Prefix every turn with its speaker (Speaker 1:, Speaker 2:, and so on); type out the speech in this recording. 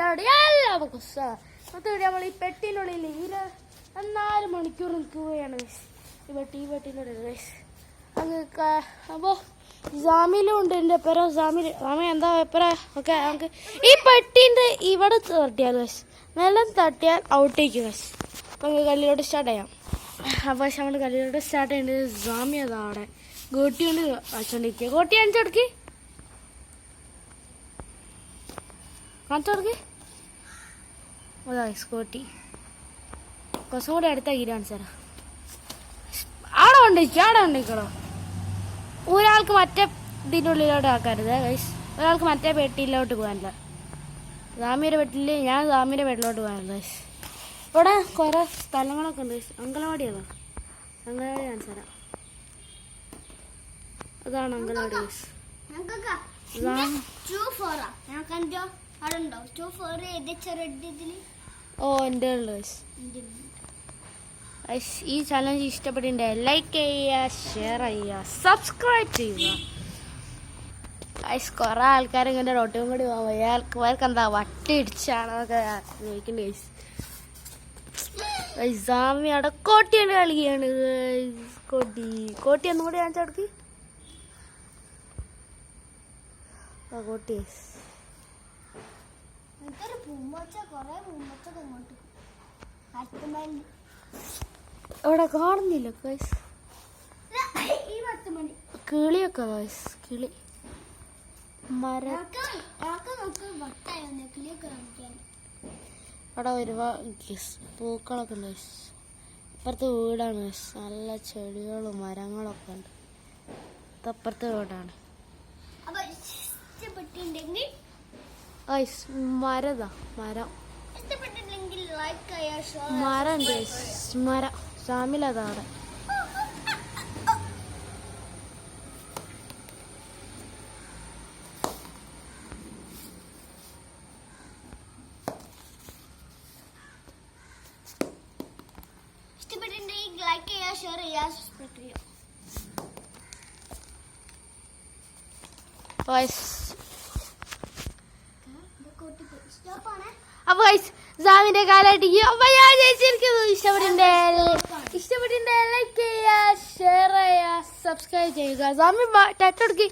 Speaker 1: അറിയാതെ എല്ലാവർക്കും മൊത്തം നമ്മൾ ഈ പെട്ടിനുള്ളിൽ 24 മണിക്കൂർ നിൽക്കുകയാണ് ഈ പെട്ടിൻ്റെ ഉള്ളിൽ അങ്ങ് അപ്പോൾ ജാമിലും ഉണ്ട് എൻ്റെ പേരോ ജാമി എന്താ പേപ്പറ ഓക്കെ നമുക്ക് ഈ പെട്ടീൻ്റെ ഇവിടെ തട്ടിയാൽ നിലം തട്ടിയാൽ ഔട്ടേക്ക് അപ്പം നമുക്ക് കല്ലിലോട്ട് സ്റ്റാർട്ട് ചെയ്യാം. അപ്പോൾ നമ്മൾ കല്ലിലോട്ട് സ്റ്റാർട്ട് ചെയ്യേണ്ടത് ജാമി അതാ അവിടെ ഗോട്ടി കൊണ്ട് വച്ചോണ്ടിരിക്കുക. ഗോട്ടി കാണിച്ചോടക്കി അതാ ഗോട്ടി കുറച്ചും കൂടെ അടുത്ത ഗീര കാണിച്ചാ ആടെ കൊണ്ടിരിക്കണോ. ഒരാൾക്ക് മറ്റേ ഇതിൻ്റെ ഉള്ളിലോട്ട് ആക്കരുത് ഗൈസ്, ഒരാൾക്ക് മറ്റേ പെട്ടിയിലോട്ട് പോകാനില്ല. ജാമിയുടെ പെട്ടിയിൽ ഞാൻ ജാമിയുടെ പെട്ടിലോട്ട് പോകാനില്ല ഗൈസ്. ഇവിടെ കുറേ സ്ഥലങ്ങളൊക്കെ ഉണ്ട് ഗൈസ്. അങ്കലവാടി കാണിച്ചു തരാം. അതാണ് അങ്കലവാടി ഗൈസ്. ഓ എൻ്റെ ഉള്ളു ഗൈസ്. ഈ ചലഞ്ച് ഇഷ്ടപ്പെട്ടിട്ടുണ്ടെങ്കിൽ ലൈക്ക് ചെയ്യുക, ഷെയർ ചെയ്യുക, സബ്സ്ക്രൈബ് ചെയ്യുക. കുറേ ആൾക്കാർ ഇങ്ങനെ റോട്ടും കൂടി പോയവർക്ക് എന്താ വട്ടി ഇടിച്ചാണോന്നൊക്കെ ചോദിക്കണ്ടേ ഗൈസ്. ജാമി അവിടെ കോട്ടിയുടെ കളിയാണ്. കോട്ടി ഒന്നും കൂടി കാണിച്ചാൽ അവിടേക്ക് കോട്ടി അവിടെ കാണുന്നില്ല ഗൈസ്. കിളിയൊക്കെ ഗൈസ്, കിളി അവിടെ ഒരുപാട് പൂക്കളൊക്കെ ഉണ്ട് ഗൈസ്. ഇപ്പുറത്തെ വീടാണ് ഗൈസ്, നല്ല ചെടികളും മരങ്ങളൊക്കെ ഉണ്ട്. ഇതപ്പുറത്തെ വീടാണ് ഗൈസ്. മരം ഉണ്ട് ഗൈസ്, മരം ഷാമിലതാ അവിടെ. അപ്പൊ ജാമിന്റെ കാലായിട്ട് ഞാൻ ജയിച്ചിരിക്കുന്നു. ഇഷ്ടപ്പെട്ടിട്ടുണ്ടെങ്കിൽ ലൈക്ക് ചെയ്യുക, ഷെയർ ചെയ്യുക, സബ്സ്ക്രൈബ് ചെയ്യുക. ജാമി ടാറ്റ കൊടുക്കി.